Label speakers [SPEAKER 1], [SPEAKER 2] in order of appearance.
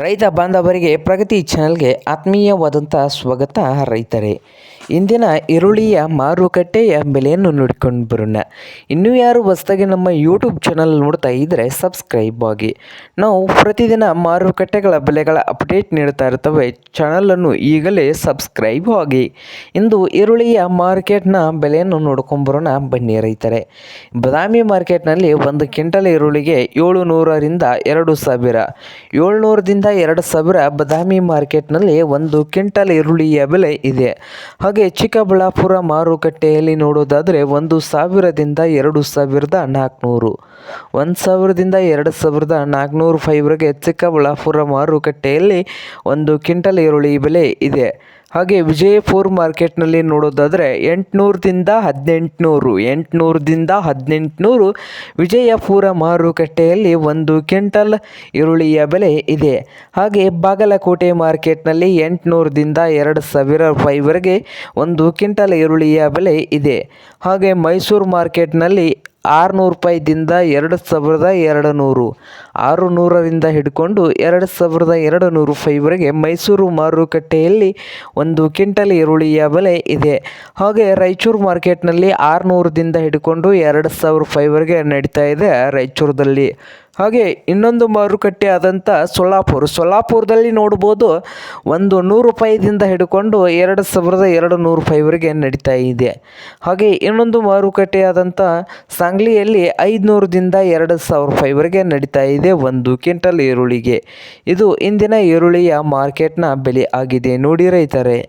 [SPEAKER 1] ರೈತ ಬಾಂಧವರಿಗೆ ಪ್ರಗತಿ ಚಾನಲ್ಗೆ ಆತ್ಮೀಯವಾದಂಥ ಸ್ವಾಗತ. ರೈತರೇ, ಇಂದಿನ ಈರುಳ್ಳಿಯ ಮಾರುಕಟ್ಟೆಯ ಬೆಲೆಯನ್ನು ನೋಡಿಕೊಂಡು ಬರೋಣ. ಇನ್ನೂ ಯಾರು ಹೊಸದಾಗಿ ನಮ್ಮ ಯೂಟ್ಯೂಬ್ ಚಾನಲ್ ನೋಡ್ತಾ ಇದ್ದರೆ ಸಬ್ಸ್ಕ್ರೈಬ್ ಆಗಿ. ನಾವು ಪ್ರತಿದಿನ ಮಾರುಕಟ್ಟೆಗಳ ಬೆಲೆಗಳ ಅಪ್ಡೇಟ್ ನೀಡ್ತಾ ಇರ್ತವೆ. ಚಾನಲನ್ನು ಈಗಲೇ ಸಬ್ಸ್ಕ್ರೈಬ್ ಆಗಿ. ಇಂದು ಈರುಳ್ಳಿಯ ಮಾರ್ಕೆಟ್ನ ಬೆಲೆಯನ್ನು ನೋಡ್ಕೊಂಡು ಬರೋಣ ಬನ್ನಿ ರೈತರೇ. ಬಾದಾಮಿ ಮಾರ್ಕೆಟ್ನಲ್ಲಿ ಒಂದು ಕ್ವಿಂಟಲ್ ಈರುಳ್ಳಿಗೆ 700ರಿಂದ 2000, 700ದಿಂದ 2000 ಬಾದಾಮಿ ಮಾರ್ಕೆಟ್ನಲ್ಲಿ ಒಂದು ಕ್ವಿಂಟಲ್ ಈರುಳ್ಳಿಯ ಬೆಲೆ ಇದೆ. ಹಾಗೆ ಚಿಕ್ಕಬಳ್ಳಾಪುರ ಮಾರುಕಟ್ಟೆಯಲ್ಲಿ ನೋಡೋದಾದರೆ 1000ದಿಂದ 2400, 1000ದಿಂದ 2400 ಚಿಕ್ಕಬಳ್ಳಾಪುರ ಮಾರುಕಟ್ಟೆಯಲ್ಲಿ ಒಂದು ಕ್ವಿಂಟಲ್ ಈರುಳ್ಳಿ ಬೆಲೆ ಇದೆ. ಹಾಗೆ ವಿಜಯಪುರ ಮಾರ್ಕೆಟ್ನಲ್ಲಿ ನೋಡೋದಾದರೆ 800ದಿಂದ 1800 ವಿಜಯಪುರ ಮಾರುಕಟ್ಟೆಯಲ್ಲಿ ಒಂದು ಕ್ವಿಂಟಲ್ ಈರುಳ್ಳಿಯ ಬೆಲೆ ಇದೆ. ಹಾಗೆ ಬಾಗಲಕೋಟೆ ಮಾರ್ಕೆಟ್ನಲ್ಲಿ 800ದಿಂದ 2000 ಒಂದು ಕ್ವಿಂಟಲ್ ಈರುಳ್ಳಿಯ ಬೆಲೆ ಇದೆ. ಹಾಗೆ ಮೈಸೂರು ಮಾರ್ಕೆಟ್ನಲ್ಲಿ 600ದಿಂದ 2200, 600ರಿಂದ ಹಿಡ್ಕೊಂಡು 2200 ಮೈಸೂರು ಮಾರುಕಟ್ಟೆಯಲ್ಲಿ ಒಂದು ಕ್ವಿಂಟಲ್ ಈರುಳ್ಳಿಯ ಬೆಲೆ ಇದೆ. ಹಾಗೆ ರಾಯಚೂರು ಮಾರ್ಕೆಟ್ನಲ್ಲಿ 600ದಿಂದ ಹಿಡ್ಕೊಂಡು 2000 ನಡೀತಾ ಇದೆ ರಾಯಚೂರದಲ್ಲಿ. ಹಾಗೆ ಇನ್ನೊಂದು ಮಾರುಕಟ್ಟೆ ಆದಂಥ ಸೊಲ್ಲಾಪುರದಲ್ಲಿ ನೋಡ್ಬೋದು, ಒಂದು ₹100ದಿಂದ ಹಿಡ್ಕೊಂಡು 2200 ನಡೀತಾ ಇದೆ. ಹಾಗೆ ಇನ್ನೊಂದು ಮಾರುಕಟ್ಟೆ ಆದಂಥ ಸಾಂಗ್ಲಿಯಲ್ಲಿ 500ದಿಂದ 2000 ನಡೀತಾ ಇದೆ ಒಂದು ಕ್ವಿಂಟಲ್ ಈರುಳ್ಳಿಗೆ. ಇದು ಇಂದಿನ ಈರುಳ್ಳಿಯ ಮಾರ್ಕೆಟ್ನ ಬೆಲೆ ಆಗಿದೆ ನೋಡಿ ರೈತರೇ.